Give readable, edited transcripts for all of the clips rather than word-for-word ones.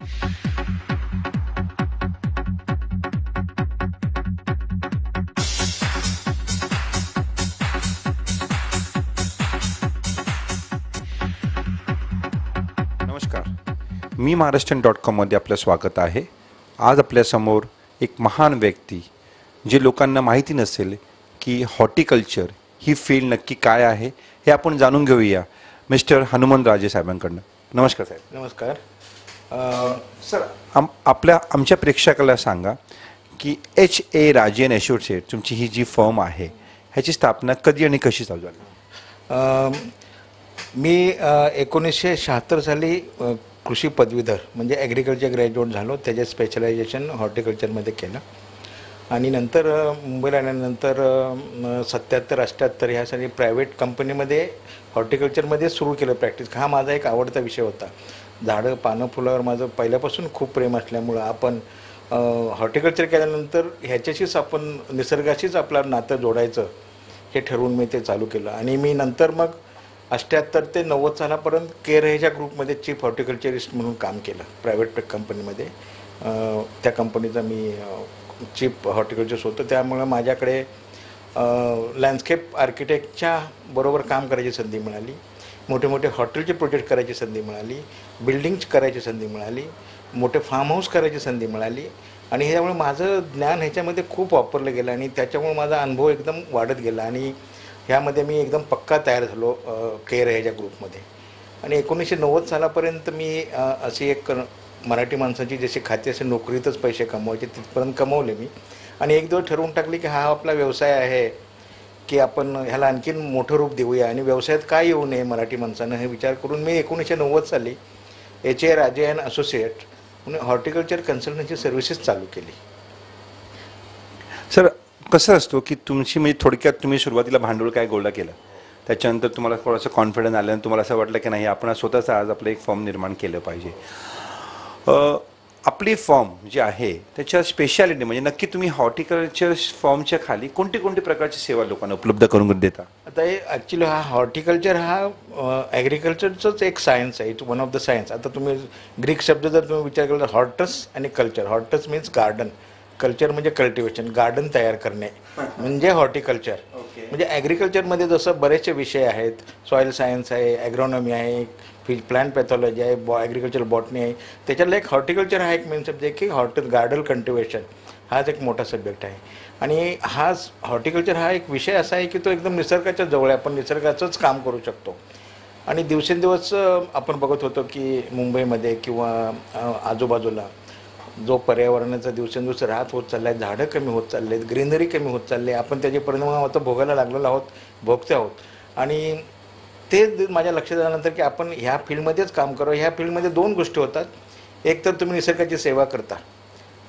नमस्कार, मी महाराष्ट्रन.com आपलं स्वागत आहे। आज आपल्यासमोर एक महान व्यक्ती, जे लोकांना माहिती नसेल की हॉर्टिकल्चर ही फील्ड नक्की काय आहे हे आपण जाणून घेऊया मिस्टर हनुमंतराजे साहेबांकडून। नमस्कार साहेब। नमस्कार सर, आमच्या प्रेक्षकाला सांगा की H.A. राजे & असोसिएट तुमची ही जी फर्म आहे ह्याची स्थापना कधी आणि कशी चालू झाली? मी 1976 साली कृषी पदवीधर म्हणजे ॲग्रिकल्चर ग्रॅज्युएट झालो। त्याचे स्पेशलायझेशन हॉर्टिकल्चरमध्ये केलं आणि नंतर मुंबईला आल्यानंतर 77-78 ह्यासाठी प्रायव्हेट कंपनीमध्ये हॉर्टिकल्चरमध्ये सुरू केलं प्रॅक्टिस। हा माझा एक आवडता विषय होता। झाडं पानं फुलावर माझं पहिल्यापासून खूप प्रेम असल्यामुळं आपण हॉर्टिकल्चर केल्यानंतर ह्याच्याशीच आपण निसर्गाशीच आपलं नातं जोडायचं हे ठरवून मी ते चालू केलं। आणि मी नंतर मग 78 ते 90 सालापर्यंत केरहेच्या ग्रुपमध्ये चीफ हॉर्टिकल्चरिस्ट म्हणून काम केलं प्रायव्हेट कंपनीमध्ये। त्या कंपनीचा मी चीफ हॉर्टिकल्चरिस्ट होतो। त्यामुळे माझ्याकडे लँडस्केप आर्किटेक्टच्या बरोबर काम करायची संधी मिळाली, मोठे मोठे हॉटेलचे प्रोजेक्ट करायची संधी मिळाली, बिल्डिंग्स करायची संधी मिळाली, मोठे फार्म हाऊस करायची संधी मिळाली आणि ह्यामुळे माझं ज्ञान ह्याच्यामध्ये खूप वापरलं गेलं आणि त्याच्यामुळे माझा अनुभव एकदम वाढत गेला आणि ह्यामध्ये मी एकदम पक्का तयार झालो केरहेच्या ग्रुपमध्ये। आणि 1990 सालापर्यंत मी अशी एक मराठी माणसाची जशी खाती असे नोकरीतच पैसे कमवायचे तिथपर्यंत कमवले मी आणि एक दिवस ठरवून टाकले की हा आपला व्यवसाय आहे की आपण ह्याला आणखीन मोठं रूप देऊया आणि व्यवसायात काय येऊ नये मराठी माणसानं हे विचार करून मी 1990 साली H.A. राजे & असोसिएट म्हणून हॉर्टिकल्चर कन्सल्टन्सी सर्व्हिसेस चालू केली। सर, कसं असतो की तुमची म्हणजे थोडक्यात तुम्ही सुरुवातीला भांडवल काय गोळा केलं, त्याच्यानंतर तुम्हाला थोडंसं कॉन्फिडन्स आलं आणि तुम्हाला असं वाटलं की नाही आपण स्वतःच आज आपलं एक फॉर्म निर्माण केलं पाहिजे। आपली फॉर्म जी आहे त्याच्या स्पेशालिटी म्हणजे नक्की तुम्ही हॉर्टिकल्चर फॉर्मच्या खाली कोणती कोणती प्रकारची सेवा लोकांना उपलब्ध करून देता? आता हे ॲक्च्युली हा हॉर्टिकल्चर हा ॲग्रिकल्चरचंच एक सायन्स आहे, it's one of the science. आता तुम्ही ग्रीक शब्द जर तुम्ही विचार केला तर हॉर्टस आणि culture, Hortus means garden, culture म्हणजे कल्टिवेशन, गार्डन तयार करणे म्हणजे हॉर्टिकल्चर। म्हणजे ॲग्रिकल्चरमध्ये जसं बरेचसे विषय आहेत, सॉईल सायन्स आहे, ॲग्रॉनॉमी आहे, प्लांट पॅथॉलॉजी आहे, ॲग्रिकल्चर बॉटनी आहे, त्याच्यातला एक हॉर्टिकल्चर हा एक मेन सब्जेक्ट की गार्डन कल्टिवेशन हाच एक मोठा सब्जेक्ट आहे। आणि हाच हॉर्टिकल्चर हा एक विषय असा आहे की तो एकदम निसर्गाच्या जवळ आहे, आपण निसर्गाचंच काम करू शकतो। आणि दिवसेंदिवस आपण बघत होतो की मुंबईमध्ये किंवा आजूबाजूला जो पर्यावरणाचा दिवसेंदिवस ऱ्हास होत चालला आहे, झाडं कमी होत चालले आहेत, ग्रीनरी कमी होत चालली आहे, आपण त्याचे परिणाम आता भोगायला लागलेलो आहोत, भोगते आहोत। आणि ते माझ्या लक्षात आल्यानंतर की आपण ह्या फील्डमध्येच काम करावं। ह्या फील्डमध्ये दोन गोष्टी होतात, एक तर तुम्ही निसर्गाची सेवा करता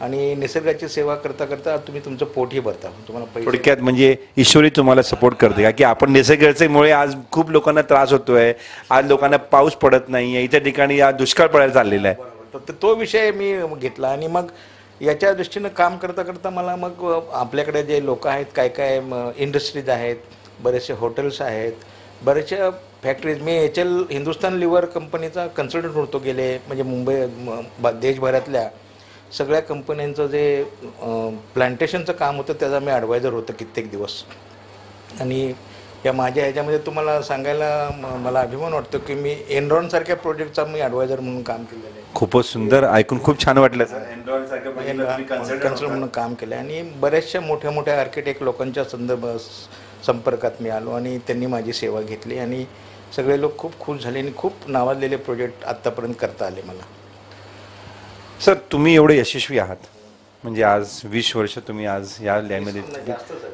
आणि निसर्गाची सेवा करता करता तुम्ही तुमचं पोटही भरता, तुम्हाला थोडक्यात म्हणजे ईश्वरी तुम्हाला सपोर्ट करते का की आपण निसर्गामुळे आज खूप लोकांना त्रास होतोय, आज लोकांना पाऊस पडत नाही आहे, इतर ठिकाणी आज दुष्काळ पडायला चाललेला आहे। तर तो विषय मी घेतला आणि मग याच्या दृष्टीनं काम करता करता मला मग आपल्याकडे जे लोक आहेत, काय काय इंडस्ट्रीज आहेत, बरेचसे हॉटेल्स आहेत, बरेचशा फॅक्टरीज, मी हिंदुस्तान लिव्हर कंपनीचा कन्सल्टंट होतो गेले म्हणजे मुंबई देशभरातल्या सगळ्या कंपन्यांचं जे प्लांटेशनचं काम होतं त्याचा मी ॲडवायझर होतो कित्येक दिवस। आणि या माझ्या ह्याच्यामध्ये तुम्हाला सांगायला मला अभिमान वाटतो की मी एनरॉनसारख्या प्रोजेक्टचा मी ॲडवायझर म्हणून काम केलेलं आहे। खूपच सुंदर, ऐकून खूप छान वाटलं सर। कन्सल्टंट म्हणून काम केलं आणि बऱ्याचशा मोठ्या मोठ्या आर्किटेक्ट लोकांच्या संपर्कात मी आलो आणि त्यांनी माझी सेवा घेतली आणि सगळे लोक खूप खुश झाले आणि खूप नावाजलेले प्रोजेक्ट आत्तापर्यंत करता आले मला। सर, तुम्ही एवढे यशस्वी आहात म्हणजे आज 20 वर्ष तुम्ही आज या लाईनमध्ये,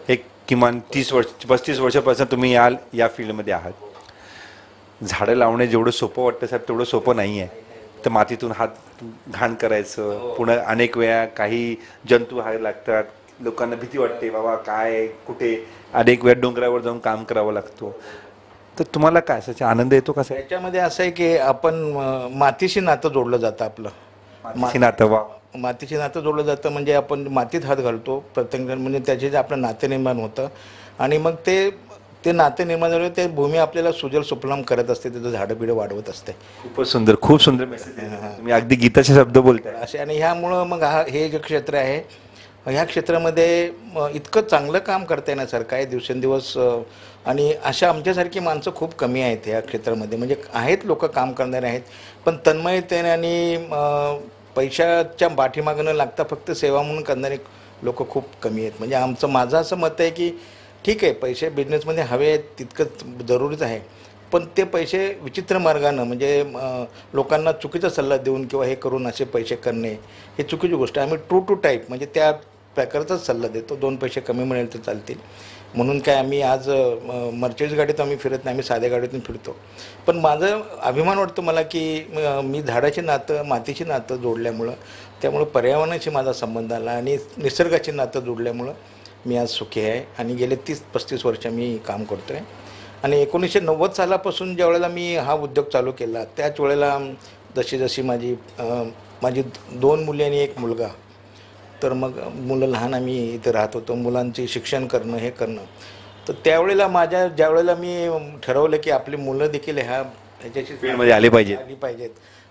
एक किमान 35 वर्षापासून तुम्ही या फील्डमध्ये आहात। झाडं लावणे जेवढं सोपं वाटतं साहेब तेवढं सोपं नाही आहे। तर मातीतून हात घाण करायचं, पुन्हा अनेक वेळा काही जंतू हाय लागतात, लोकांना भीती वाटते बाबा काय कुठे, अनेक वेळा डोंगरावर जाऊन काम करावं लागतो। तर तुम्हाला काय असा आनंद येतो का? याच्यामध्ये असं आहे की आपण मातीशी नातं जोडलं जातं, आपलं मातीशी नातं जोडलं जातं म्हणजे आपण मातीत हात घालतो प्रत्येक जण, म्हणजे त्याचे जे आपलं नातं निर्माण होतं आणि मग ते ते नातं निर्माण झालं, ते भूमी आपल्याला सुजल सुफलाम करत असते, तिथं झाडं बिडं वाढवत असते. खूपच सुंदर, खूप सुंदर मेसेज आहे. तुम्ही अगदी गीताचे शब्द बोलताय. असे आणि ह्यामुळं मग हे जे क्षेत्र आहे, ह्या क्षेत्रामध्ये इतकं चांगलं काम करता येण्यासारखं आहे दिवसेंदिवस. आणि अशा आमच्यासारखी माणसं खूप कमी आहेत या क्षेत्रामध्ये. म्हणजे आहेत लोक काम करणारे आहेत, पण तन्मयतेने आणि पैशाच्या पाठीमागं न लागता फक्त सेवा म्हणून करणारे लोक खूप कमी आहेत. म्हणजे माझं असं मत आहे की ठीक आहे, पैसे बिझनेसमध्ये हवे आहेत, तितकं जरुरीच आहे, पण ते पैसे विचित्र मार्गानं म्हणजे लोकांना चुकीचा सल्ला देऊन किंवा हे करून असे पैसे करणे हे चुकीची गोष्ट आहे. आम्ही ट्रू टू टाईप म्हणजे त्या प्रकारचाच सल्ला देतो. 2 पैसे कमी मिळेल तर चालतील म्हणून काय आम्ही आज मर्चेंट्स गाडीत आम्ही फिरत नाही, आम्ही साध्या गाडीतून फिरतो. पण माझं अभिमान वाटतो मला की मी झाडाची नातं, मातीची नातं जोडल्यामुळं, त्यामुळं पर्यावरणाशी माझा संबंध आला आणि निसर्गाची नातं जोडल्यामुळं मी आज सुखी आहे. आणि गेले 30-35 वर्ष मी काम करतो आहे. आणि 1990 सालापासून ज्या वेळेला मी हा उद्योग चालू केला, त्याच वेळेला जशी माझी 2 मुली आणि 1 मुलगा, तर मग मुलं लहान आम्ही इथे राहत होतो, मुलांचे शिक्षण करणं हे करणं. तर त्यावेळेला ज्यावेळेला मी ठरवलं की आपली मुलं देखील ह्याच्याशी फील्डमध्ये आली पाहिजेत,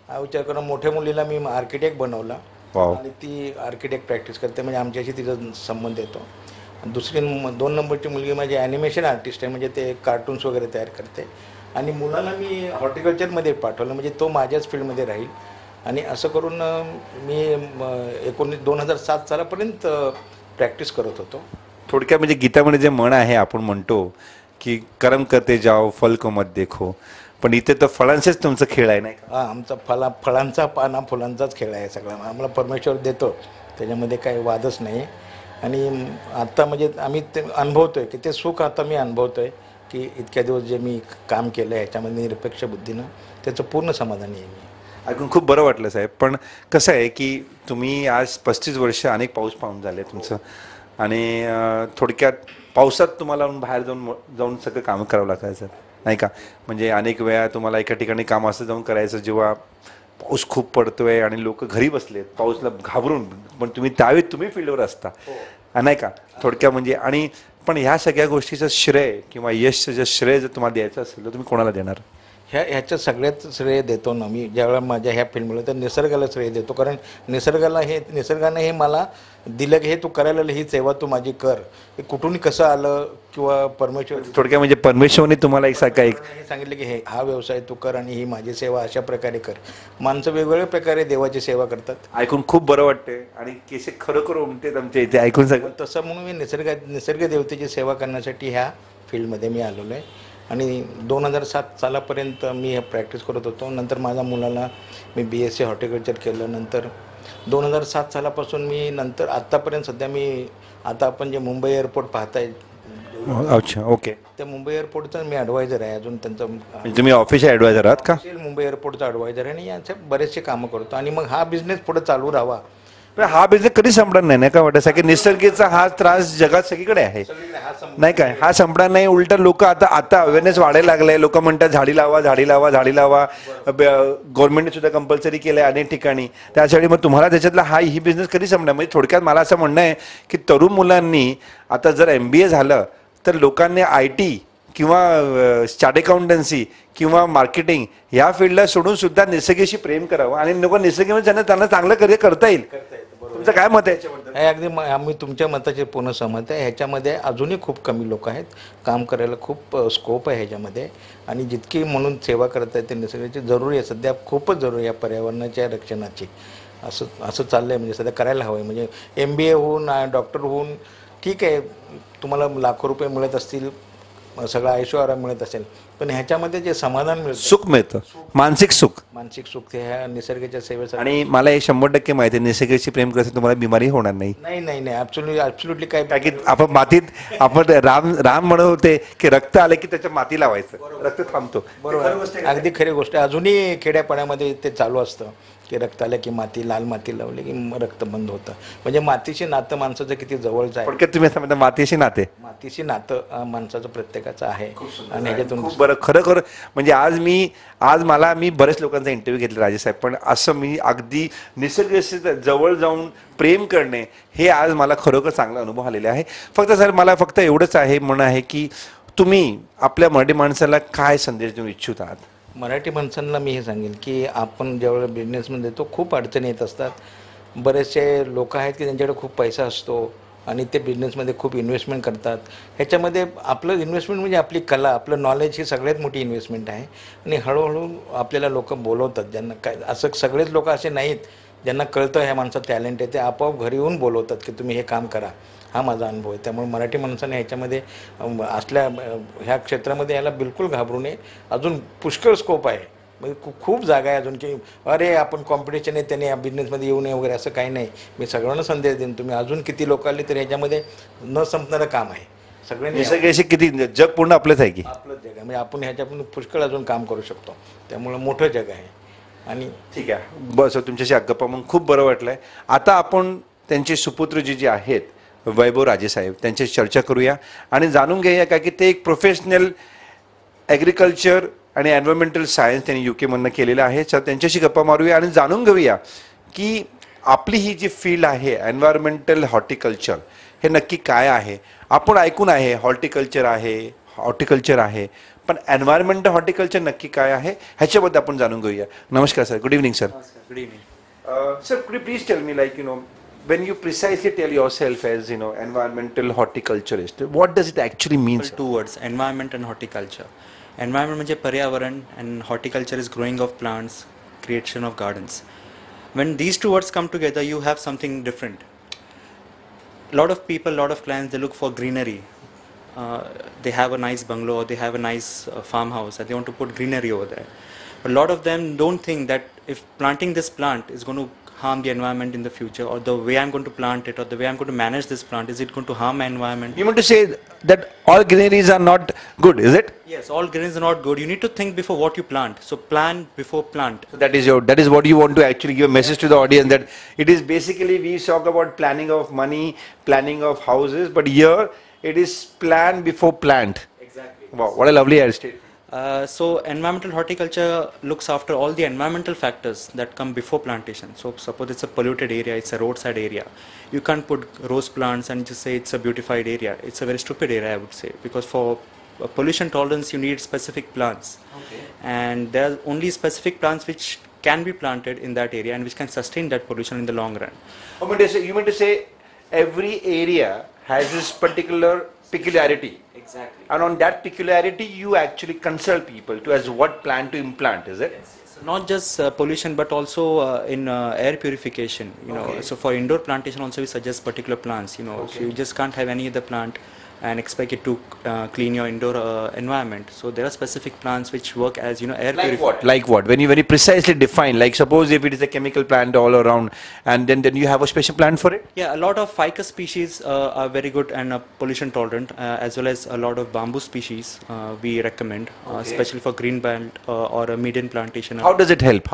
हा विचार करून मोठ्या मुलीला मी आर्किटेक्ट बनवला. आणि ती आर्किटेक्ट प्रॅक्टिस करते, म्हणजे आमच्याशी तिचा संबंध येतो. दुसरी 2 नंबरची मुलगी माझी ॲनिमेशन आर्टिस्ट आहे, म्हणजे ते कार्टून्स वगैरे तयार करते. आणि मुलाला मी हॉर्टिकल्चरमध्ये पाठवलं, म्हणजे तो माझ्याच फील्डमध्ये राहील. आणि असं करून मी 2007 सालापर्यंत प्रॅक्टिस करत होतो. थोडक्यात म्हणजे गीतामध्ये जे म्हण आहे, आपण म्हणतो की कर्म करते जाओ फल को मत देखो, पण इथे तर फळांचेच तुमचं खेळ आहे, नाही का? आमचा फळांचा पाना फुलांचाच खेळ आहे सगळा. आम्हाला परमेश्वर देतो, त्याच्यामध्ये काही वादच नाही. आणि आत्ता म्हणजे आम्ही ते अनुभवतो आहे की ते सुख आता मी अनुभवतो आहे की इतक्या दिवस जे मी काम केलं आहे ह्याच्यामध्ये निरपेक्ष बुद्धीनं त्याचं पूर्ण समाधानी आहे मी. ऐकून खूप बरं वाटलं साहेब. पण कसं आहे की तुम्ही आज 35 वर्ष अनेक पाऊस पाहून झाले तुमचं, आणि थोडक्यात पावसात तुम्हाला बाहेर जाऊन सगळं कामं करावं लागायचं, नाही का? म्हणजे अनेक वेळा तुम्हाला एका ठिकाणी काम असं जाऊन करायचं जेव्हा पाऊस खूप पडतोय आणि लोक घरी बसलेत पाऊसला घाबरून, पण त्यावेळी तुम्ही फील्डवर असता, नाही का? थोडक्यात म्हणजे. आणि पण ह्या सगळ्या गोष्टीचं श्रेय किंवा यश जर श्रेय जर तुम्हाला द्यायचं असेल तर तुम्ही कोणाला देणार? ह्याचं सगळ्यात श्रेय देतो ना मी ज्यावेळेला माझ्या ह्या फील्डमुळे, तर निसर्गाला श्रेय देतो. कारण निसर्गानं हे मला दिलं की हे तू करायला, ही सेवा तू माझी कर. हे कुठून कसं आलं किंवा परमेश्वर, थोडक्यात म्हणजे परमेश्वरने तुम्हाला एक सांगितलं की हा व्यवसाय तू कर आणि ही माझी सेवा अशा प्रकारे कर. माणसं वेगवेगळ्या प्रकारे देवाची सेवा करतात. ऐकून खूप बरं वाटते आणि केसे खरोखर उमटेत आमच्या इथे ऐकून सगळं. तसं म्हणून मी निसर्ग देवतेची सेवा करण्यासाठी ह्या फील्डमध्ये मी आलेलो आहे. आणि 2007 सालापर्यंत मी हे प्रॅक्टिस करत होतो. नंतर माझ्या मुलाला मी BSc हॉर्टिकल्चर केलं. नंतर 2007 सालापासून मी नंतर आत्तापर्यंत सध्या आता आपण जे मुंबई एअरपोर्ट पाहताय, अच्छा, ओके, त्या मुंबई एअरपोर्टचा मी ॲडवायझर आहे. अजून त्यांचं तुम्ही ऑफिसचे ॲडवायझर आहात का? मुंबई एअरपोर्टचा ॲडवायझर आहे आणि यांचे बरेचसे कामं करतो. आणि मग हा बिझनेस पुढे चालू राहावा. हा बिझनेस कधी संपणार नाही का वाटत? की निसर्गाचा हा त्रास जगात सगळीकडे आहे, नाही काय? हा संपणार नाही. उलट लोक आता अवेअरनेस वाढायला लागलाय. लोक म्हणतात झाडी लावा, झाडी लावा, झाडी लावा. गव्हर्नमेंटने सुद्धा कंपल्सरी केलं आहे अनेक ठिकाणी. त्यासाठी मग तुम्हाला त्याच्यातला ही बिझनेस कधी संपणार? म्हणजे थोडक्यात मला असं म्हणणं आहे की तरुण मुलांनी आता जर MBA झालं तर लोकांनी IT किंवा चार्ट अकाउंटन्सी किंवा मार्केटिंग ह्या फील्डला सोडून सुद्धा निसर्गाशी प्रेम करावं आणि लोक निसर्गामध्ये त्यांना चांगलं करिअर करता येईल. तुमचं काय मत आहे याच्याबद्दल? अगदी आम्ही तुमच्या मताचे पूर्ण सहमत आहे. ह्याच्यामध्ये अजूनही खूप कमी लोक आहेत. काम करायला खूप स्कोप आहे ह्याच्यामध्ये. आणि जितकी म्हणून सेवा करता येते निसर्गाची जरुरी आहे, सध्या खूपच जरुरी आहे या पर्यावरणाच्या रक्षणाची. असं चाललं आहे. म्हणजे सध्या करायला हवं आहे. म्हणजे MBA होऊन डॉक्टर होऊन ठीक आहे, तुम्हाला लाखो रुपये मिळत असतील, सगळं ऐश्वर्य मिळत असेल, पण ह्याच्यामध्ये जे समाधान मिळतं, सुख मिळतं, मानसिक सुख ते ह्या निसर्गाच्या सेवेसाठी. आणि मला हे 100% माहिती आहे, निसर्गाशी प्रेम करता तुम्हाला बिमारी होणार नाही. नाही ॲब्सोल्युटली काय. की आपण मातीत राम म्हणत होते की रक्त आलं की त्याच्या माती लावायचं, रक्त थांबतो. बरोबर, अगदी खरी गोष्ट. अजूनही खेड्यापाड्यामध्ये ते चालू असतं की रक्त आलं की लाल माती लावली की रक्त बंद होतं. म्हणजे मातीशी नातं माणसाचं किती जवळचं आहे. थोडक्यात तुम्ही असं म्हणता मातीशी नातं माणसाचं प्रत्येकाचं आहे. आणि ह्याच्यातून खूप बरं, खरं म्हणजे मी बरेच लोकांचा इंटरव्ह्यू घेतला राजेश साहेब, पण असं मी अगदी निसर्गाशी जवळ जाऊन प्रेम करणे हे आज मला खरोखर चांगला अनुभव आलेला आहे. फक्त सर मला एवढंच आहे म्हणणं आहे की तुम्ही आपल्या मराठी माणसाला काय संदेश देऊ इच्छित आहात? मराठी माणसांना मी हे सांगेन की आपण ज्यावेळेला बिझनेसमध्ये येतो खूप अडचणी येत असतात. बरेचसे लोक आहेत की त्यांच्याकडे खूप पैसा असतो आणि ते बिझनेसमध्ये खूप इन्व्हेस्टमेंट करतात. ह्याच्यामध्ये आपलं इन्व्हेस्टमेंट म्हणजे आपली कला, आपलं नॉलेज ही सगळ्यात मोठी इन्व्हेस्टमेंट आहे. आणि हळूहळू आपल्याला लोक बोलवतात, ज्यांना काय असं सगळेच लोक असे नाहीत ज्यांना कळतं ह्या माणसात टॅलेंट आहे, ते आपोआप घरी येऊन बोलवतात की तुम्ही हे काम करा. हा माझा अनुभव आहे. त्यामुळे मराठी माणसाने ह्याच्यामध्ये असल्या ह्या क्षेत्रामध्ये याला बिलकुल घाबरू नये. अजून पुष्कळ स्कोप आहे, म्हणजे खूप जागा आहे अजून की अरे आपण कॉम्पिटिशन आहे त्याने या बिझनेसमध्ये येऊ नये वगैरे असं काही नाही. मी सगळ्यांना संदेश देईन, तुम्ही अजून किती लोक आले तर ह्याच्यामध्ये न संपणारं काम आहे. सगळ्यांनी सगळे असे किती जग पूर्ण आपलंच आहे की? आपलंच जग आहे, म्हणजे आपण ह्याच्यातून पुष्कळ अजून काम करू शकतो. त्यामुळं मोठं जग आहे. आणि ठीक आहे, बस तुमच्याशी गप्पा मग खूप बरं वाटलंय. आता आपण त्यांचे सुपुत्र जे आहेत वैभव राजे साहेब, त्यांच्याशी चर्चा करूया आणि जाणून घेऊया का की ते एक प्रोफेशनल ॲग्रिकल्चर आणि एन्व्हायरमेंटल सायन्स त्यांनी UK मधनं केलेलं आहे. तर त्यांच्याशी गप्पा मारूया आणि जाणून घेऊया की आपली ही जी फील्ड आहे एन्व्हायरमेंटल हॉर्टिकल्चर हे नक्की काय आहे. आपण ऐकून आहे हॉर्टिकल्चर आहे, पण एन्व्हायरमेंटल हॉर्टिकल्चर नक्की काय आहे ह्याच्याबद्दल आपण जाणून घेऊया. नमस्कार sir. Good evening sir. Good evening. Sir, could you please tell me, like, when you precisely tell yourself as, environmental horticulturist, what does it actually mean, sir? Two words, environment and horticulture. Environment म्हणजे पर्यावरण and horticulture is growing of plants, creation of gardens. When these two words come together, you have something different. Lot of people, lot of clients, they look for greenery. They have a nice bungalow or they have a nice farmhouse and they want to put greenery over there. But a lot of them don't think that if planting this plant is going to harm the environment in the future, or the way I'm going to plant it, or the way I'm going to manage this plant, is it going to harm my environment? You mean to say that all greeneries are not good, is it? Yes, all greeneries are not good. You need to think before what you plant. So plan before plant. So that is what you want to actually give a message to the audience, that it is basically, we talk about planning of money, planning of houses, but here it is plan before plant. Exactly. Wow, what a lovely statement. So environmental horticulture looks after all the environmental factors that come before plantation. So suppose it's a polluted area, it's a roadside area. You can't put rose plants and just say it's a beautified area. It's a very stupid area, I would say, because for pollution tolerance you need specific plants. Okay. And there are only specific plants which can be planted in that area and which can sustain that pollution in the long run. You mean to say every area has this particular peculiarity? Exactly. And on that peculiarity, you actually consult people to as what plant to implant, is it? Yes. So not just pollution, but also in air purification. Okay. So for indoor plantation also we suggest particular plants. Okay. So you just can't have any other plant and expect it to clean your indoor environment. So there are specific plants which work as air purifier. Like what? When you very precisely define, like suppose if it is a chemical plant all around, and then you have a special plant for it? Yeah, a lot of ficus species are very good and pollution tolerant, as well as a lot of bamboo species we recommend, especially for green belt or a median plantation. How does it help?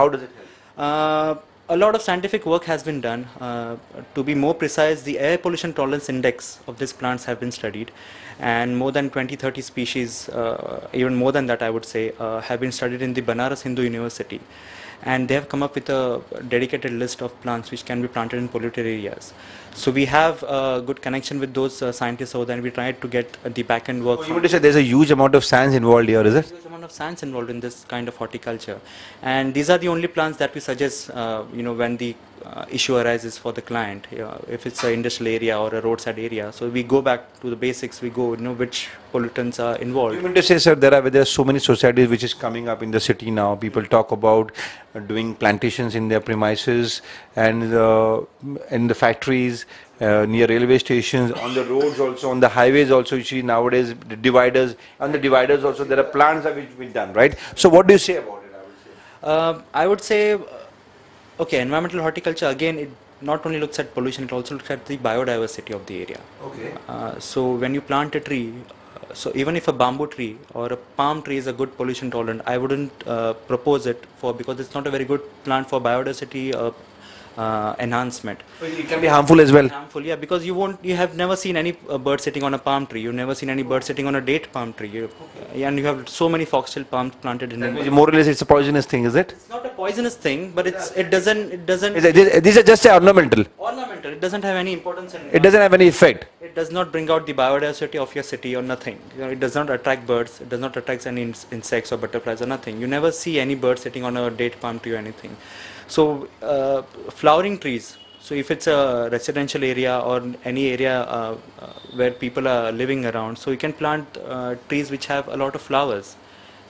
A lot of scientific work has been done. To be more precise, the air pollution tolerance index of these plants have been studied, and more than 20-30 species, even more than that I would say, have been studied in the Banaras Hindu University, and they have come up with a dedicated list of plants which can be planted in polluted areas. So we have a good connection with those scientists over there, and we tried to get the back end work. You mean to say there's a huge amount of science involved here, is it? Huge amount of science involved in this kind of horticulture, and these are the only plants that we suggest when the issue arises for the client, if it's an industrial area or a roadside area. So we go back to the basics. We go which pollutants are involved. You mean to say, sir, there are so many societies which is coming up in the city now. People talk about doing plantations in their premises and in the factories, near railway stations, on the roads also, on the highways also. You see nowadays the dividers, on the dividers also there are plants that which been done, right? So what do you say about it? I would say, okay, environmental horticulture, again, it not only looks at pollution, it also looks at the biodiversity of the area. Okay. So when you plant a tree, so even if a bamboo tree or a palm tree is a good pollution tolerant, I wouldn't propose it because it's not a very good plant for biodiversity enhancement. It can be harmful as well. Harmful, yeah, because you have never seen any bird sitting on a palm tree. You've never seen any bird sitting on a date palm tree. And you have so many foxtail palms planted in Mumbai. More or less, it's a poisonous thing, is it? It's not a poisonous thing, but it doesn't. These are just ornamental. Ornamental. It doesn't have any importance in. It doesn't have any effect. It it does not bring out the biodiversity of your city or nothing. You know, it does not attract birds, it does not attract any insects or butterflies or nothing. You never see any bird sitting on a date palm tree or anything. So flowering trees, so if it's a residential area or any area where people are living around, so you can plant trees which have a lot of flowers.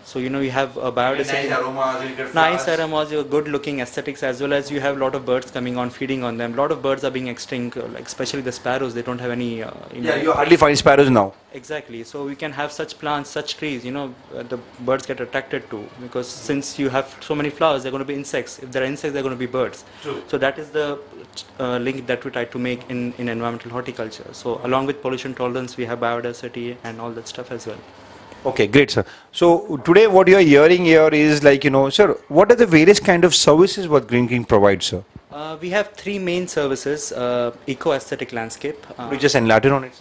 So you know you have a biodiversity, nice aromas, good looking aesthetics, as well as you have a lot of birds coming on, feeding on them. A lot of birds are being extinct, like especially the sparrows. They don't have any. You hardly find sparrows now. Exactly. So we can have such plants, such trees. You know, the birds get attracted to, because since you have so many flowers, they're going to be insects. If there are insects, they're going to be birds. True. So that is the link that we try to make in environmental horticulture. So along with pollution tolerance, we have biodiversity and all that stuff as well. Okay, great, sir. So today what you are hearing here is like, sir, what are the various kind of services what Green King provides, sir? We have three main services: eco-aesthetic landscape. We just enlighten on it.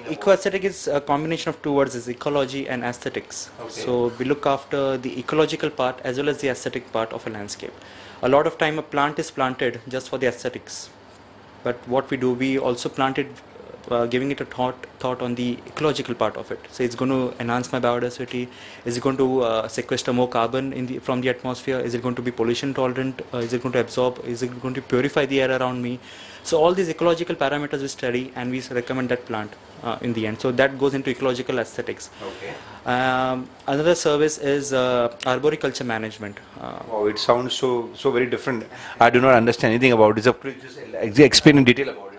Eco-aesthetic is a combination of two words: is ecology and aesthetics. Okay. So we look after the ecological part as well as the aesthetic part of a landscape. A lot of time a plant is planted just for the aesthetics, but what we do, we also plant it, giving it a thought on the ecological part of it. So it's going to enhance my biodiversity. Is it going to sequester more carbon from the atmosphere? Is it going to be pollution tolerant? Is it going to absorb? Is it going to purify the air around me? So all these ecological parameters we study, and we recommend that plant in the end. So that goes into ecological aesthetics. Okay. Another service is arboriculture management. Oh, it sounds so very different. I do not understand anything about it. So please just explain in detail about it.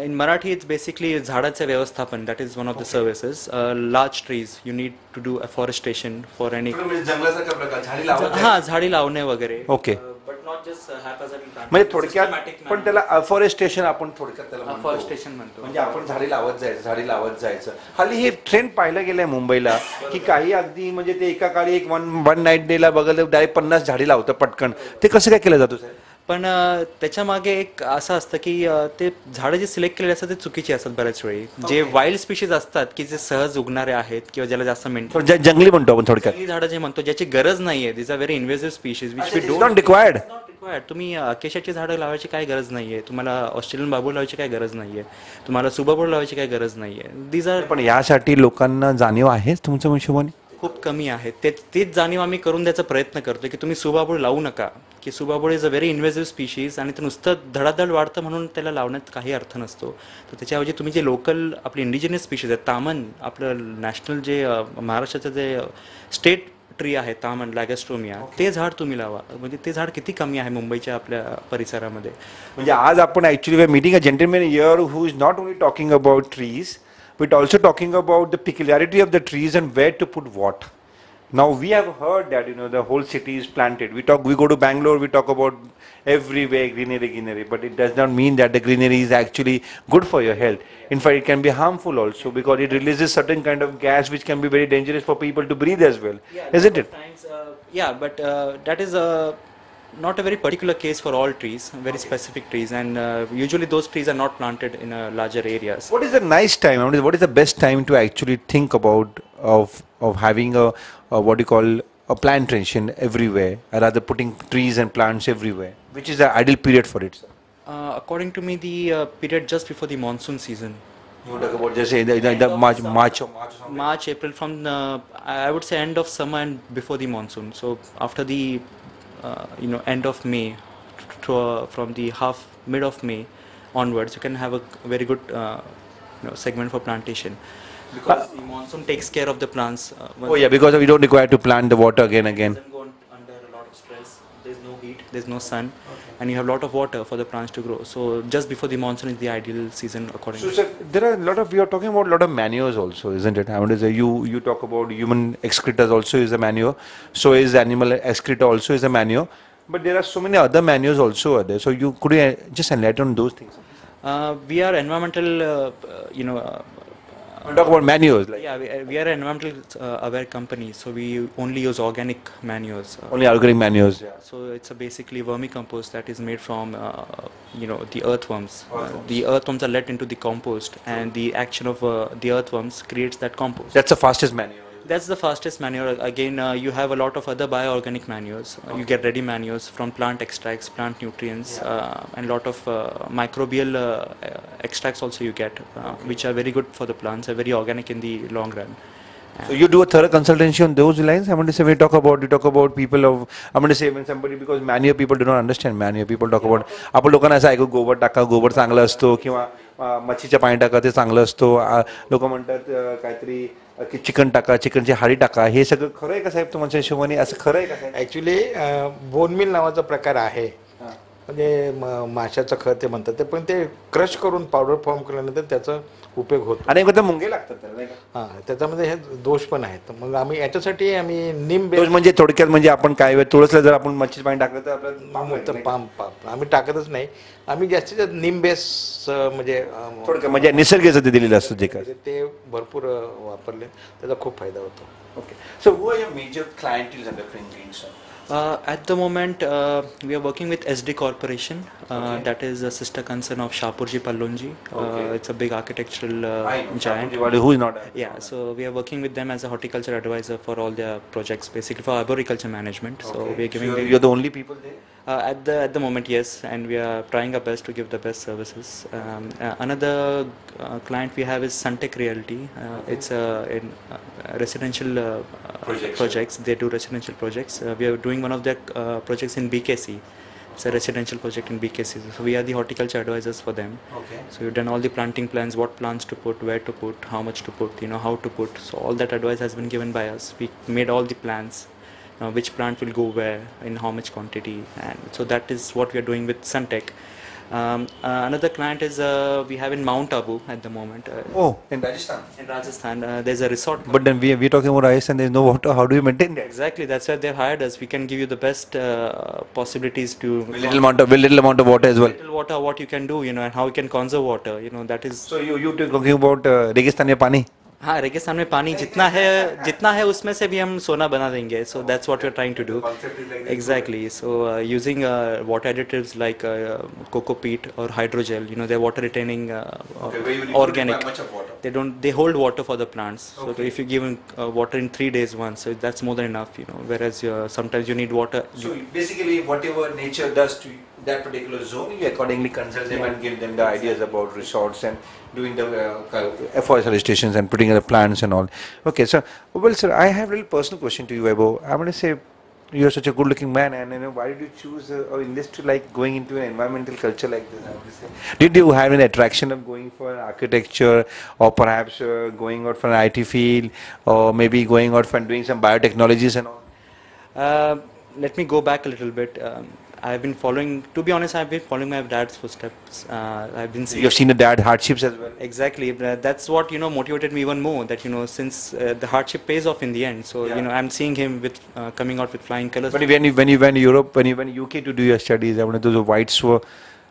In Marathi, it's basically झाडाचे व्यवस्थापन. That is one of the services. Large trees, you need to do afforestation for any. हाँ, झाडी लावणे वगैरे. Okay. But not just haphazardly planting. म्हणजे थोडक्यात Systematic पण manner. त्याला अफॉरेस्टेशन आपण थोडक्यात त्याला म्हणतो. Afforestation म्हणतो. म्हणजे आपण झाडी लावत जायचं हल्ली हे ट्रेंड पाहिलं गेलंय मुंबईला की काही अगदी म्हणजे ते एका काळी एक वन नाईट डेला बघायला डायरेक्ट 50 झाडी लावतं पटकन ते कसं काय केलं जातं साहेब पण त्याच्या मागे एक असं असतं की ते झाडं जे सिलेक्ट केलेले असतात ते चुकीचे असतात बऱ्याच वेळी. जे वाईल्ड स्पीशीज असतात की जे सहज उगणारे आहेत किंवा ज्याला जास्त मेंटेन जंगली म्हणतो आपण थोडक्यात झाडं जे म्हणतो ज्याची गरज नाहीये, this are very invasive species which we not required. तुम्ही अकेशाची झाडं लावायची काय गरज नाहीये, तुम्हाला ऑस्ट्रेलियन बाबू लावायची काय गरज नाहीये, तुम्हाला सुबाबूळ लावायची काय गरज नाहीये. दीज आर पण यासाठी लोकांना जाणीव आहे तुमच्या हिशोबाने खूप कमी आहे. तेच जाणीव आम्ही करून द्यायचा प्रयत्न करतो की तुम्ही सुबाबूळ लावू नका, की subabul is a very invasive species आणि ते नुसतं धडाधड वाढतं म्हणून त्याला लावण्यात काही अर्थ नसतो. तर त्याच्याऐवजी तुम्ही जे लोकल आपली इंडिजिनियस स्पीशीज आहेत, तामन आपलं नॅशनल जे महाराष्ट्राचं जे स्टेट ट्री आहे तामन लॅगॅस्ट्रोमिया, ते झाड तुम्ही लावा. म्हणजे ते झाड किती कमी आहे मुंबईच्या आपल्या परिसरामध्ये. म्हणजे आज आपण actually we are meeting a gentleman here who is not only talking about trees but also talking about the peculiarity of the trees and where to put what. Now we have heard that the whole city is planted. We go to Bangalore, we talk about everywhere greenery, but it does not mean that the greenery is actually good for your health. In fact, it can be harmful also because it releases certain kind of gas which can be very dangerous for people to breathe as well, isn't it? But that is not a very particular case for all trees, very specific trees, and usually those trees are not planted in larger areas. What is the nice time? I mean, what is the best time to actually think about of having a what you call a plantation everywhere, or rather putting trees and plants everywhere? Which is the ideal period for it, sir? According to me, the period just before the monsoon season. You talk about just the March, April, from I would say end of summer and before the monsoon. So after the end of May, from the mid of May onwards, you can have a very good segment for plantation, because the monsoon takes care of the plants. Because we don't require to plant the water again. Doesn't go under a lot of stress. There's no heat, there's no sun, and you have a lot of water for the plants to grow. So just before the monsoon is the ideal season according to. So sir, there are a lot of, we are talking about a lot of manures also, isn't it? I want to say you talk about human excretors also is a manure, so is animal excreta also is a manure, but there are so many other manures also are there. So could you just enlighten on those things? We are environmental, Talk about manures. We are an environmental aware company, so we only use organic manures. Only organic manures. Yeah. So it's basically vermicompost that is made from the earthworms. The earthworms are let into the compost, and the action of the earthworms creates that compost. That's the fastest manure. That's the fastest manure. Again, you have a lot of other bioorganic manures. You get ready manures from plant extracts, plant nutrients, and a lot of microbial extracts also you get, which are very good for the plants, are very organic in the long run. So you do a thorough consultancy on those lines. I'm going to say when you talk about people of, I'm going to say when somebody, because many of people do not understand, many of people talk about, आपण लोकांना असं ऐकू गोबर टाका, गोबर चांगला असतो, किंवा मच्छीच्या पाणी टाका ते चांगलं असतो, लोक म्हणतात काहीतरी की चिकन टाका, चिकनची हाडी टाका, हे सगळं खरं आहे का साहेब तुमच्या हिशोबाने, असं खरं आहे का साहेब? ॲक्च्युली बोनमिल नावाचा प्रकार आहे, म्हणजे माशाचं खत ते म्हणतात ते, पण ते क्रश करून पावडर फॉर्म केल्यानंतर त्याचा उपयोग होतो. आणि एकदा मुंगे लागतात त्याला नाही का? हां, त्याच्यामध्ये हे दोष पण आहेत. मग आम्ही याच्यासाठी आम्ही निम दोष म्हणजे थोडक्यात म्हणजे आपण काय वेळ तुळसला जर आपण मच्छीचं पाणी टाकलं तर आपल्याला पाम आम्ही टाकतच नाही. आम्ही जास्तीत जास्त निम बेस म्हणजे थोडक्यात म्हणजे निसर्गाचं ते दिलेलं असतं जे काय ते भरपूर वापरले, त्याचा खूप फायदा होतो. Okay. So who are your major clienteles under green? At the moment, we are working with SD Corporation. That is a sister concern of Shapurji Pallonji. It's a big architectural giant. Who is not? Yeah, so we are working with them as a horticulture advisor for all their projects, basically for arboriculture management. So we are giving. So you're the only people there? At the moment, yes, and we are trying our best to give the best services. Another client we have is Suntec Realty. It's in residential projects. They do residential projects. We are doing one of their projects in BKC. It's a residential project in BKC. So we are the horticulture advisors for them. Okay. So we've done all the planting plans, what plants to put, where to put, how much to put, how to put. So all that advice has been given by us. We made all the plans. Which plant will go where, in how much quantity, and so that is what we are doing with Suntec. Another client is we have in Mount Abu at the moment. In Rajasthan. In Rajasthan, there's a resort. But then we're talking about ice and there's no water. How do you maintain that? Exactly, that's why they've hired us. We can give you the best possibilities to With little amount of water as well. little water, what you can do, and how you can conserve water. That is. So you talking about Registan mein pani? हाँ, रेगिस्तान में पानी जितना है उसमें से भी हम सोना बना देंगे. So that's what we're trying to do. Exactly. So using water additives like coco peat or hydrogel, they're water retaining, organic. They hold water for the plants. So if you give them water in 3 days once, so that's more than enough. Whereas sometimes you need water. So basically, whatever nature does to that particular zone, you accordingly consult them and give them the ideas about resorts and doing the afforestation and putting in the plants and all. Okay, so well, sir, I have a little personal question to you, Vaibhav. I'm going to say, you're such a good-looking man, and why did you choose in this to like going into an environmental culture like this? I would say, did you have an attraction of going for architecture, or perhaps going out for an IT field, or maybe going out for doing some biotechnologies and all? Let me go back a little bit. I've been following my dad's footsteps. I've been seeing. You've seen the dad hardships as well. Exactly. That's what motivated me even more. That since the hardship pays off in the end. So I'm seeing him with coming out with flying colors. But when you went to Europe, when you went UK to do your studies, those whites were.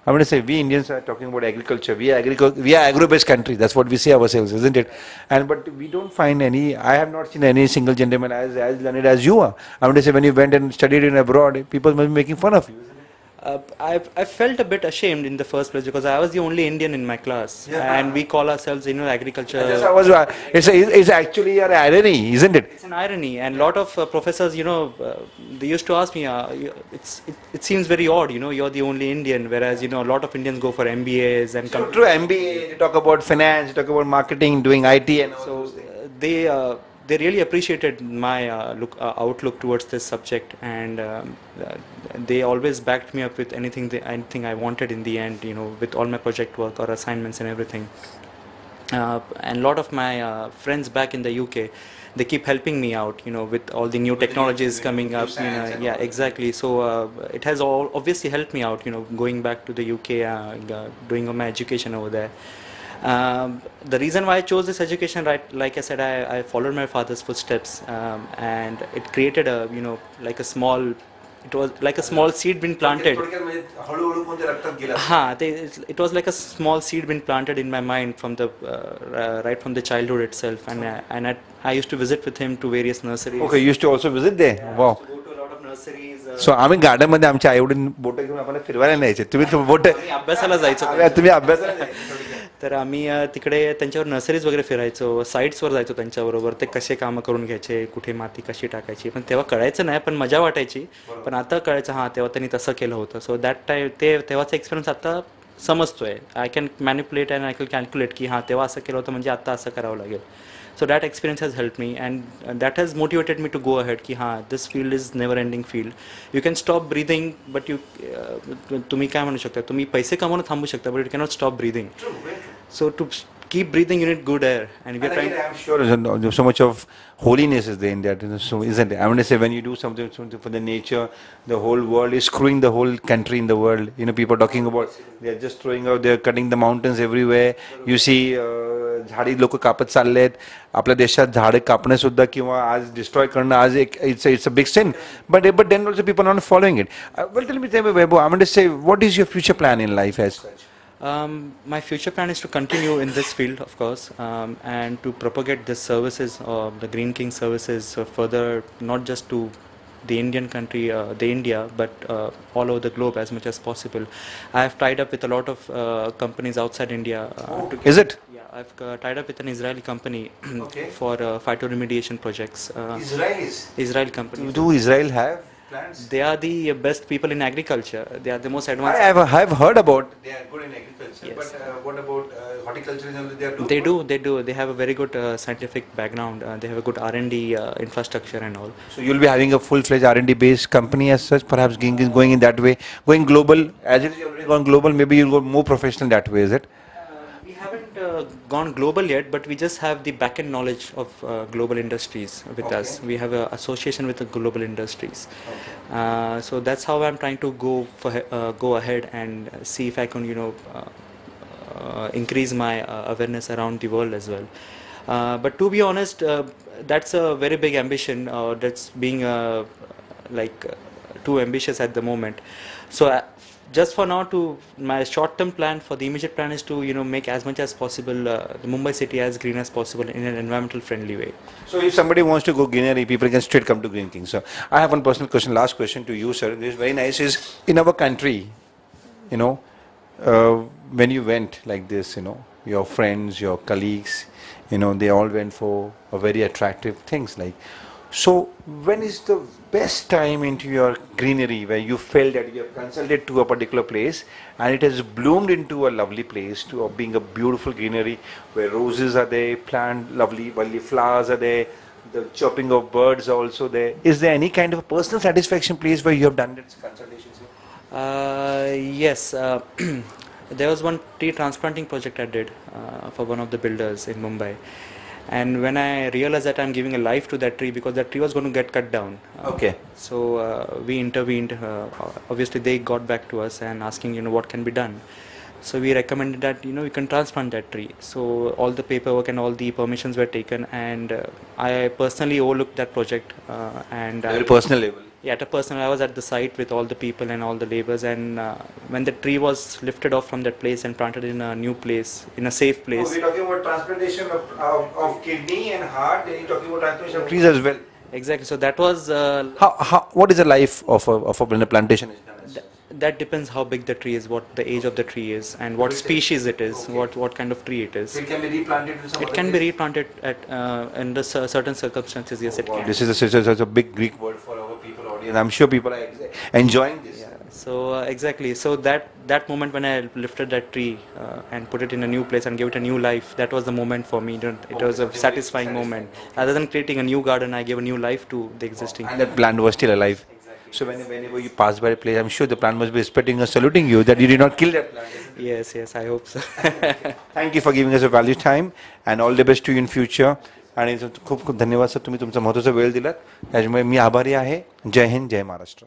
I'm going to say we Indians are talking about agriculture. We are agro-based country. That's what we say ourselves, isn't it? But we don't find any. I have not seen any single gentleman as learned as you are. I'm going to say when you went and studied in abroad, people must be making fun of you. I felt a bit ashamed in the first place because I was the only Indian in my class, and we call ourselves, agriculture. It's actually an irony, isn't it? It's an irony, and a lot of professors, they used to ask me, it seems very odd, you're the only Indian, whereas a lot of Indians go for MBAs and. So true, MBA. They talk about finance, they talk about marketing, doing IT, and all those things. They really appreciated my outlook towards this subject, and they always backed me up with anything I wanted in the end, with all my project work or assignments and everything. And a lot of my friends back in the UK, they keep helping me out, with all the new technologies coming up. Yeah, exactly. So it has obviously helped me out, going back to the UK, doing my education over there. The reason why I chose this education, right, like I said, I followed my father's footsteps, and it created it was like a small seed been planted. It was like a small seed been planted in my mind from the right from the childhood itself, and I used to visit with him to various nurseries. Okay, you used to also visit there. Wow. I used to go to a lot of nurseries. So आम्ही garden मध्ये आमच्या आई वडील boat घेऊन आपण फिरवायला न्यायचे. तुम्ही boat अभ्यासाला जायचो. तुम्ही अभ्यासाला तर आम्ही तिकडे त्यांच्यावर नर्सरीज वगैरे फिरायचो, साईट्सवर जायचो त्यांच्याबरोबर, ते कसे कामं करून घ्यायचे, कुठे माती कशी टाकायची, पण तेव्हा कळायचं नाही, पण मजा वाटायची. पण आता कळायचं, हां तेव्हा त्यांनी तसं केलं होतं. सो दॅट टाईम तेव्हाचा एक्सपिरियन्स आता समजतोय. I can manipulate and I can calculate की हां तेव्हा असं केलं होतं म्हणजे आता असं करावं लागेल. So that experience has helped me, and that has motivated me to go ahead ki ha, this field is never ending field. You can stop breathing, but you तुम्ही काय म्हणू शकता, तुम्ही पैसे कमवणं थांबू शकता, but you cannot stop breathing. So to keep breathing you need good air, and we are trying. I'm sure so much of holiness is there in that, so isn't it? I want to say, when you do something for the nature, the whole world is screwing the whole country in the world. People are talking about they are just throwing out, they are cutting the mountains everywhere. You see झाडी लोक कापत चाललेत. आपल्या देशात झाडे कापणे सुद्धा किंवा आज डिस्ट्रॉय करणं आज एक it's a big sin, but then also people are not following it. Well, tell me, Vaibhav, I want to say, what is your future plan in life as such? My future plan is to continue in this field, of course, and to propagate the services, the Green King services further, not just to the Indian country, the India, but all over the globe as much as possible. I have tied up with a lot of companies outside India. Is it? Yeah, I've tied up with an Israeli company Okay. for phytoremediation projects. Israelis. Israel company. Do Israel have plants? They are the best people in agriculture. They are the most advanced. I have heard about they are good in agriculture, Yes. but what about horticulture? They are They do. They have a very good scientific background. They have a good R&D infrastructure and all. So you'll be having a full-fledged R&D based company as such, perhaps going in that way, going global. As it is already gone global, maybe you'll go more professional that way, is it? We haven't gone global yet, but we just have the back-end knowledge of global industries with us. We have an association with the global industries. So that's how I'm trying to go ahead and see if I can, increase my awareness around the world as well. But to be honest, that's a very big ambition. That's being too ambitious at the moment. So just for now, my short-term plan for the immediate plan is to make as much as possible the Mumbai city as green as possible in an environmental friendly way. So if somebody wants to go greenery, people can straight come to Green King. So I have one personal question, last question to you, sir. This is very nice. Is in our country, when you went like this, your friends, your colleagues, they all went for a very attractive things like. So when is the best time into your greenery where you felt that you have consulted to a particular place and it has bloomed into a lovely place to being a beautiful greenery where roses are there, plant lovely flowers are there, the chirping of birds are also there. Is there any kind of a personal satisfaction place where you have done this consultation? Yes. There was one tree transplanting project I did for one of the builders in Mumbai. And when I realized that I'm giving a life to that tree because that tree was going to get cut down. Okay. So we intervened. Obviously, they got back to us and asking, what can be done. So we recommended that, we can transplant that tree. So all the paperwork and all the permissions were taken, and I personally overlooked that project. Very personal level. Yeah, at a personal, I was at the site with all the people and all the laborers, and when the tree was lifted off from that place and planted in a new place, in a safe place. We're talking about transplantation of kidney and heart, then you're talking about transplantation of trees as well. Exactly. So that was. What is the life of a plantation is done as? That depends how big the tree is, what the age of the tree is, and what species it is, what kind of tree it is. So it can be replanted to some It can be replanted at under certain circumstances. Yes, it can. This is such a big Greek word for our people audience. I'm sure people are enjoying this. Yeah. So exactly. So that moment when I lifted that tree and put it in a new place and gave it a new life, that was the moment for me. It was a satisfying moment. Rather than creating a new garden, I gave a new life to the existing. And that plant was still alive. So whenever you pass by a place, I'm sure the plant must be respecting or saluting you that you did not kill that plant. Yes, I hope so. Thank you for giving us a valuable time and all the best to you in future. आणि खूप खूप धन्यवाद sir, तुम्ही तुमचा महत्त्वाचा वेळ दिलात. त्याच्यामुळे मी आभारी आहे. जय हिंद, जय महाराष्ट्र.